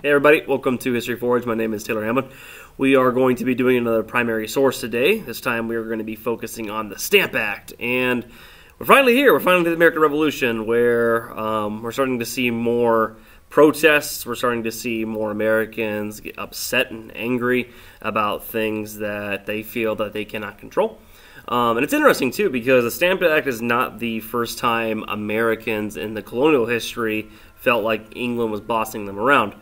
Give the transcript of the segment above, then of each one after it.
Hey everybody, welcome to History Forge. My name is Taylor Hamlin. We are going to be doing another primary source today. This time we are going to be focusing on the Stamp Act. And we're finally here. We're finally to the American Revolution, where we're starting to see more protests. We're starting to see more Americans get upset and angry about things that they feel that they cannot control. And it's interesting, too, because the Stamp Act is not the first time Americans in the colonial history felt like England was bossing them around.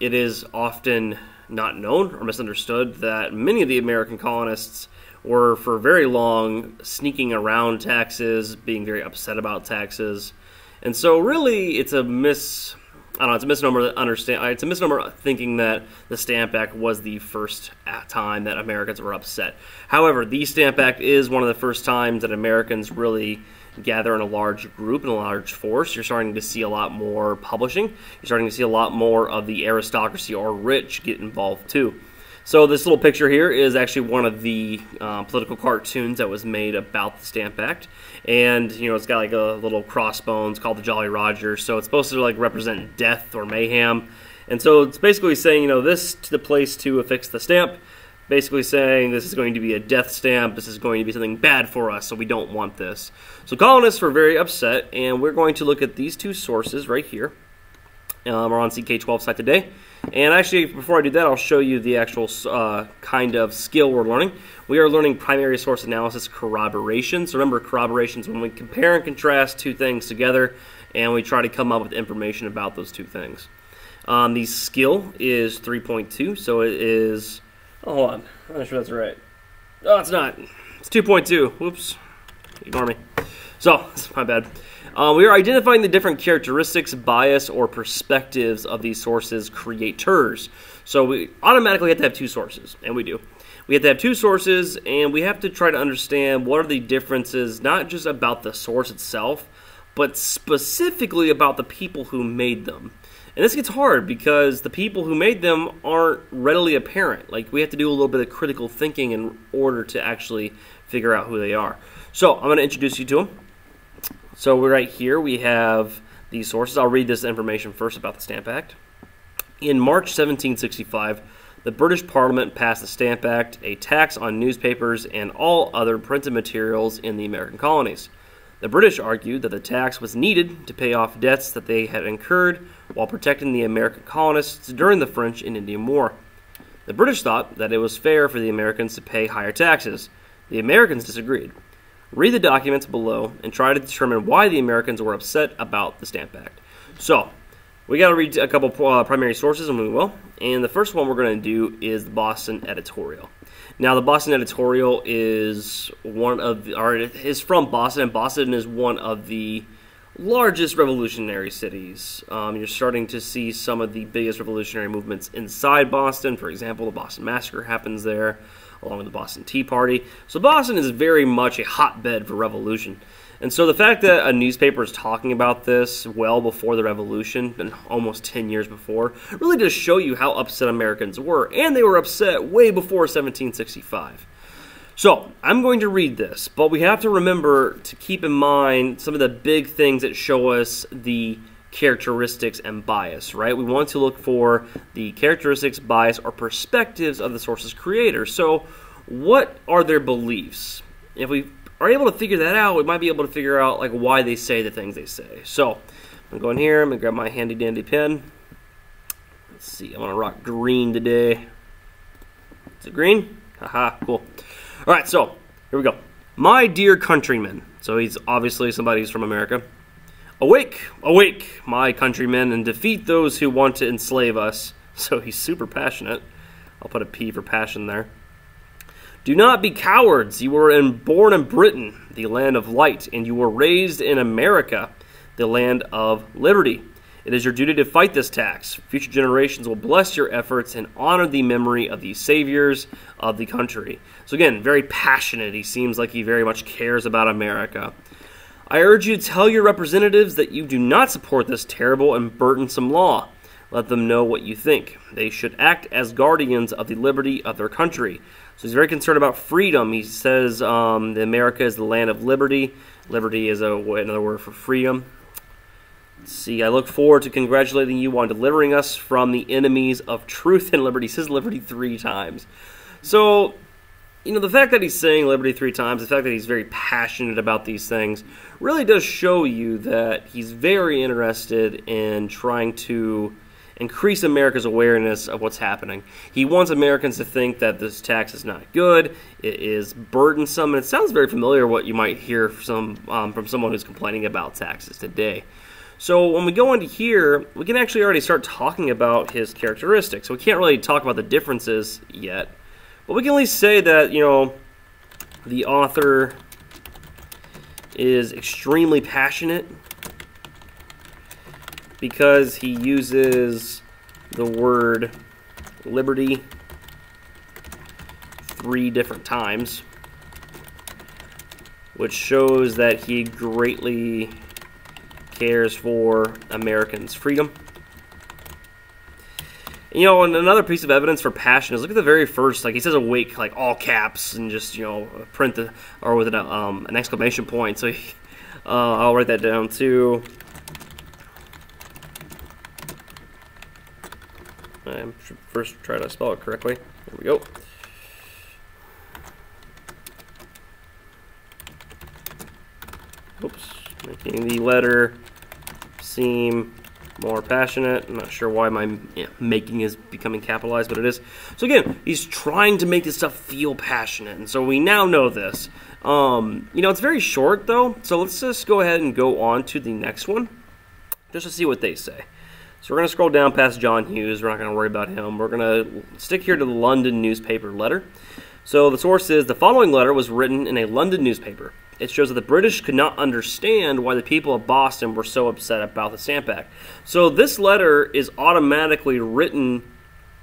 It is often not known or misunderstood that many of the American colonists were for very long sneaking around taxes, being very upset about taxes. And so really it's a misnomer it's a misnomer thinking that the Stamp Act was the first time that Americans were upset. However, the Stamp Act is one of the first times that Americans really gather in a large group, in a large force. You're starting to see a lot more publishing. You're starting to see a lot more of the aristocracy or rich get involved too. So this little picture here is actually one of the political cartoons that was made about the Stamp Act. And, you know, it's got like a little crossbones called the Jolly Roger. So it's supposed to like represent death or mayhem. And so it's basically saying, you know, this to the place to affix the stamp. Basically saying this is going to be a death stamp, this is going to be something bad for us, so we don't want this. So colonists were very upset, and we're going to look at these two sources right here. We're on CK12 site today. And actually, before I do that, I'll show you the actual kind of skill we're learning. We are learning primary source analysis corroboration. So remember, corroboration is when we compare and contrast two things together, and we try to come up with information about those two things. The skill is 3.2, so it is... Oh, hold on. I'm not sure that's right. Oh, it's not. It's 2.2. Whoops. Ignore me. So, that's my bad. We are identifying the different characteristics, bias, or perspectives of these sources' creators. So we automatically have to have two sources, and we do. We have to have two sources, and we have to try to understand what are the differences, not just about the source itself, but specifically about the people who made them. And this gets hard because the people who made them aren't readily apparent. Like, we have to do a little bit of critical thinking in order to actually figure out who they are. So, I'm going to introduce you to them. So, right here we have these sources. I'll read this information first about the Stamp Act. In March 1765, the British Parliament passed the Stamp Act, a tax on newspapers and all other printed materials in the American colonies. The British argued that the tax was needed to pay off debts that they had incurred while protecting the American colonists during the French and Indian War. The British thought that it was fair for the Americans to pay higher taxes. The Americans disagreed. Read the documents below and try to determine why the Americans were upset about the Stamp Act. So, we got to read a couple primary sources, and we will. And the first one we're going to do is the Boston Editorial. Now, the Boston Editorial is is from Boston, and Boston is one of the largest revolutionary cities. You're starting to see some of the biggest revolutionary movements inside Boston. For example, the Boston Massacre happens there, along with the Boston Tea Party. So Boston is very much a hotbed for revolution. And so the fact that a newspaper is talking about this well before the Revolution, and almost 10 years before, really does show you how upset Americans were. And they were upset way before 1765. So, I'm going to read this, but we have to remember to keep in mind some of the big things that show us the characteristics and bias, right? We want to look for the characteristics, bias, or perspectives of the source's creator. So, what are their beliefs? If we are able to figure that out, we might be able to figure out like why they say the things they say. So, I'm going to go in here, I'm going to grab my handy dandy pen. Let's see, I'm going to rock green today. Is it green? Haha, cool. Alright, so, here we go. My dear countrymen. So he's obviously somebody who's from America. Awake, awake, my countrymen, and defeat those who want to enslave us. So he's super passionate. I'll put a P for passion there. Do not be cowards. You were born in Britain, the land of light, and you were raised in America, the land of liberty. It is your duty to fight this tax. Future generations will bless your efforts and honor the memory of the saviors of the country. So again, very passionate. He seems like he very much cares about America. I urge you to tell your representatives that you do not support this terrible and burdensome law. Let them know what you think. They should act as guardians of the liberty of their country. So he's very concerned about freedom. He says America is the land of liberty. Liberty is another word for freedom. See, I look forward to congratulating you on delivering us from the enemies of truth and liberty. He says liberty 3 times. So, you know, the fact that he's saying liberty 3 times, the fact that he's very passionate about these things, really does show you that he's very interested in trying to increase America's awareness of what's happening. He wants Americans to think that this tax is not good, it is burdensome, and it sounds very familiar what you might hear from someone who's complaining about taxes today. So when we go into here, we can actually already start talking about his characteristics. So we can't really talk about the differences yet, but we can at least say that, you know, the author is extremely passionate because he uses the word liberty 3 different times, which shows that he greatly cares for Americans' freedom. You know, and another piece of evidence for passion is look at the very first, like he says awake, like all caps, and just, you know, print the, or with an exclamation point. So I'll write that down too. I should first try to spell it correctly. There we go. Oops, making the letter seem more passionate. I'm not sure why my making is becoming capitalized, but it is. So again, he's trying to make this stuff feel passionate, and so we now know this. You know, it's very short though, so let's just go ahead and go on to the next one, just to see what they say. So we're going to scroll down past John Hughes. We're not going to worry about him. We're going to stick here to the London newspaper letter. So the source is, the following letter was written in a London newspaper. It shows that the British could not understand why the people of Boston were so upset about the Stamp Act. So this letter is automatically written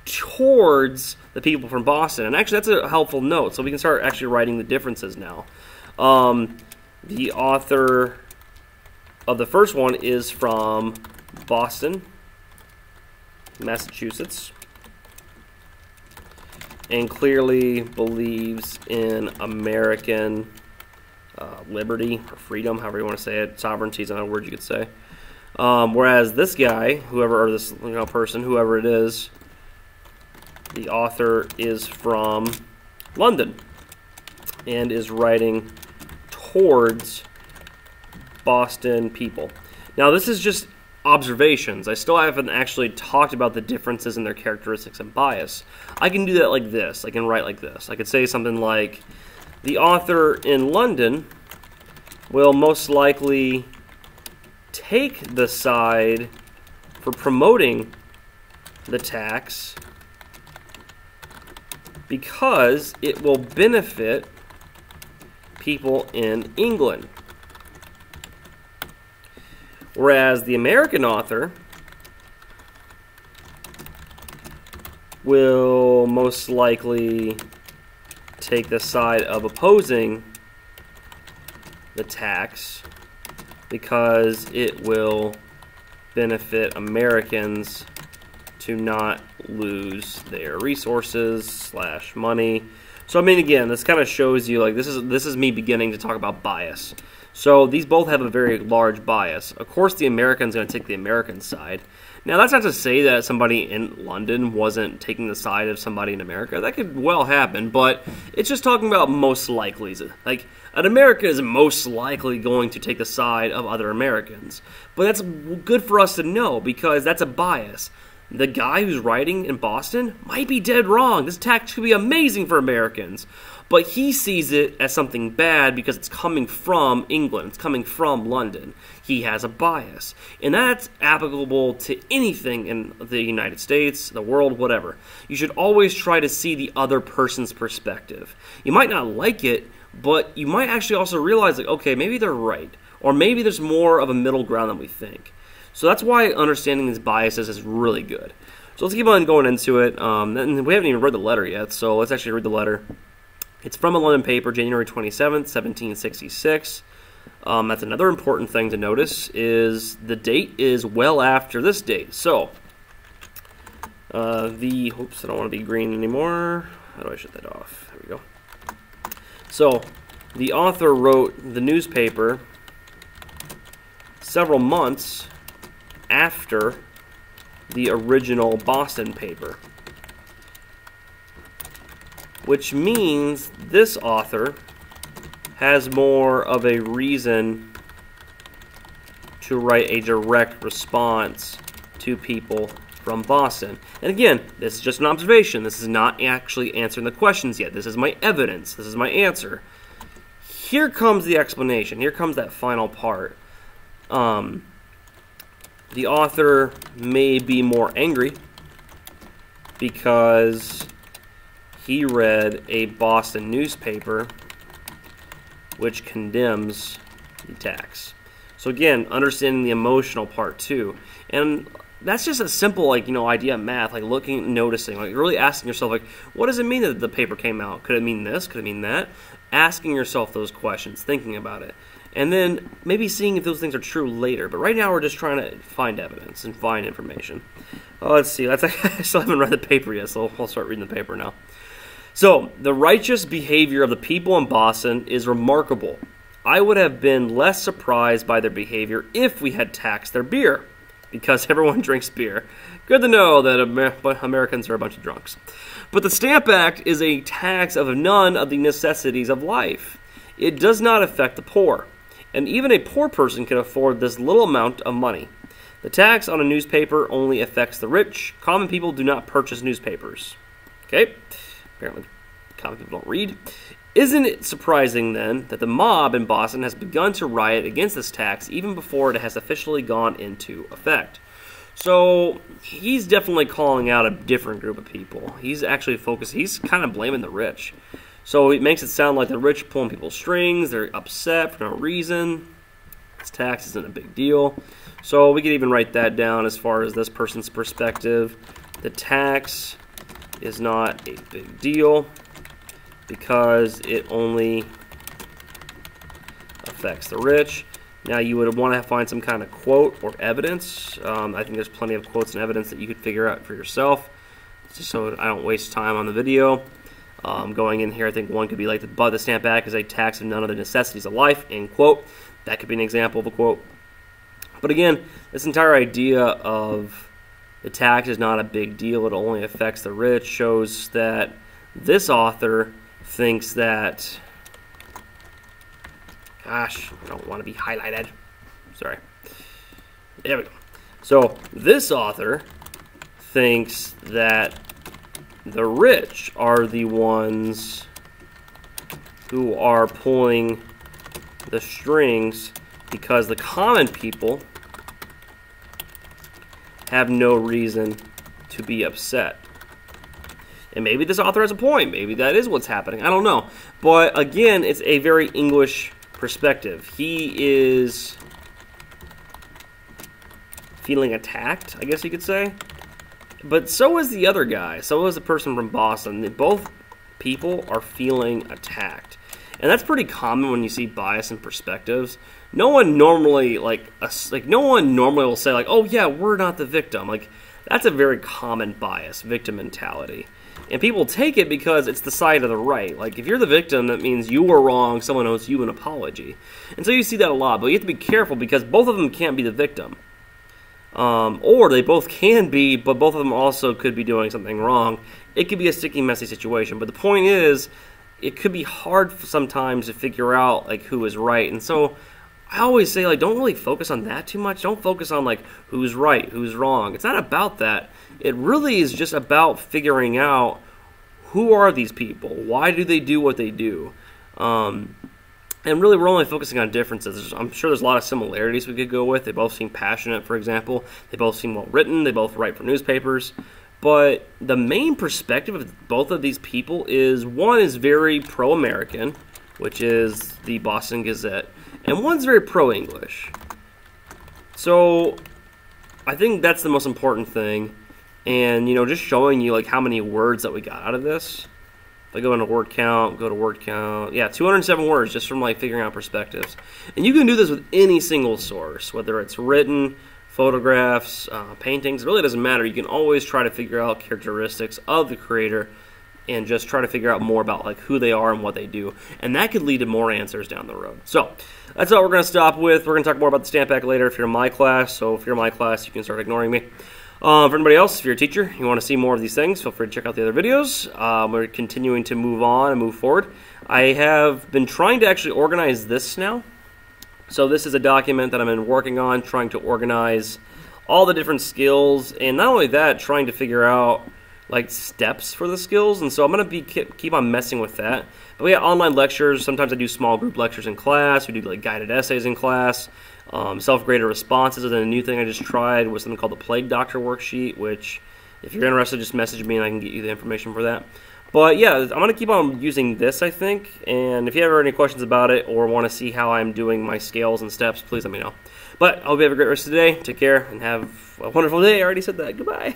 towards the people from Boston. And actually, that's a helpful note. So we can start actually writing the differences now. The author of the first one is from Boston, Massachusetts, and clearly believes in American liberty or freedom, however you want to say it. Sovereignty is another word you could say. Whereas this guy, whoever, or this person, whoever it is, the author is from London and is writing towards Boston people. Now this is just observations. I still haven't actually talked about the differences in their characteristics and bias. I can do that like this. I can write like this. I could say something like, the author in London will most likely take the side for promoting the tax because it will benefit people in England. Whereas the American author will most likely take the side of opposing the tax because it will benefit Americans to not lose their resources / money. So I mean, again, this kind of shows you, like, this is me beginning to talk about bias. So these both have a very large bias. Of course, the American's going to take the American side. Now, that's not to say that somebody in London wasn't taking the side of somebody in America. That could well happen, but it's just talking about most likelies. Like, an American is most likely going to take the side of other Americans. But that's good for us to know because that's a bias. The guy who's writing in Boston might be dead wrong. This tax could be amazing for Americans. But he sees it as something bad because it's coming from England. It's coming from London. He has a bias. And that's applicable to anything in the United States, the world, whatever. You should always try to see the other person's perspective. You might not like it, but you might actually also realize, like, okay, maybe they're right. Or maybe there's more of a middle ground than we think. So that's why understanding these biases is really good. So let's keep on going into it. And we haven't even read the letter yet, so let's actually read the letter. It's from a London paper, January 27th, 1766. That's another important thing to notice, is the date is well after this date. So, oops, I don't want to be green anymore. How do I shut that off? There we go. So, the author wrote the newspaper several months after the original Boston paper, which means this author has more of a reason to write a direct response to people from Boston. And again, this is just an observation. This is not actually answering the questions yet. This is my evidence. This is my answer. Here comes the explanation. Here comes that final part. The author may be more angry because he read a Boston newspaper which condemns the tax. So again, understanding the emotional part too. And that's just a simple, idea of math, looking, noticing, really asking yourself, what does it mean that the paper came out? Could it mean this? Could it mean that? Asking yourself those questions, thinking about it. And then maybe seeing if those things are true later. But right now we're just trying to find evidence and find information. Let's see. I still haven't read the paper yet, so I'll start reading the paper now. So, the righteous behavior of the people in Boston is remarkable. I would have been less surprised by their behavior if we had taxed their beer, because everyone drinks beer. Good to know that Americans are a bunch of drunks. But the Stamp Act is a tax of none of the necessities of life. It does not affect the poor, and even a poor person can afford this little amount of money. The tax on a newspaper only affects the rich. Common people do not purchase newspapers. Okay? Apparently, common people don't read. Isn't it surprising, then, that the mob in Boston has begun to riot against this tax even before it has officially gone into effect? So, he's definitely calling out a different group of people. He's actually focused, he's kind of blaming the rich. So, it makes it sound like the rich pulling people's strings, they're upset for no reason. This tax isn't a big deal. So, we could even write that down as far as this person's perspective. The tax is not a big deal because it only affects the rich. Now you would want to find some kind of quote or evidence. I think there's plenty of quotes and evidence that you could figure out for yourself, just so I don't waste time on the video. Going in here, I think one could be like, the Stamp Act is a tax of none of the necessities of life, end quote. That could be an example of a quote. But again, this entire idea of the tax is not a big deal, it only affects the rich, shows that this author thinks that, gosh, I don't want to be highlighted. Sorry. There we go. So, this author thinks that the rich are the ones who are pulling the strings because the common people have no reason to be upset. And maybe this author has a point. Maybe that is what's happening. I don't know. But again, it's a very English perspective. He is feeling attacked, I guess you could say. But so is the other guy. So is the person from Boston. Both people are feeling attacked. And that's pretty common when you see bias in perspectives. No one normally no one normally will say oh yeah, we're not the victim. That's a very common bias, victim mentality. And people take it because it's the side of the right. If you're the victim, that means you were wrong, someone owes you an apology. And so you see that a lot, but you have to be careful because both of them can't be the victim. Or they both can be, but both of them also could be doing something wrong. It could be a sticky, messy situation. But the point is, it could be hard sometimes to figure out who is right. And so I always say don't really focus on that too much. Don't focus on who's right, who's wrong. It's not about that. It really is just about figuring out who are these people? Why do they do what they do? And really we're only focusing on differences. I'm sure there's a lot of similarities we could go with. They both seem passionate, for example. They both seem well written. They both write for newspapers. But the main perspective of both of these people is, one is very pro-American, which is the Boston Gazette, and one's very pro-English. So I think that's the most important thing. And, just showing you how many words that we got out of this. If I go into word count, yeah, 207 words just from figuring out perspectives. And you can do this with any single source, whether it's written, photographs, paintings. It really doesn't matter. You can always try to figure out characteristics of the creator and just try to figure out more about like who they are and what they do. And that could lead to more answers down the road. So that's all we're going to stop with. We're going to talk more about the stamp act later if you're in my class. So if you're in my class, you can start ignoring me. For anybody else, if you're a teacher, you want to see more of these things, feel free to check out the other videos. We're continuing to move on and move forward. I have been trying to actually organize this now. So this is a document that I've been working on, trying to organize all the different skills, and not only that, trying to figure out like steps for the skills. And so I'm going to keep on messing with that. But we have online lectures. Sometimes I do small group lectures in class. We do like guided essays in class. Self-graded responses, and then a new thing I just tried was something called the Plague Doctor worksheet, which if you're interested, just message me and I can get you the information for that. But yeah, I'm going to keep on using this, I think, and if you have any questions about it or want to see how I'm doing my scales and steps, please let me know. But I hope you have a great rest of the day. Take care and have a wonderful day. I already said that. Goodbye.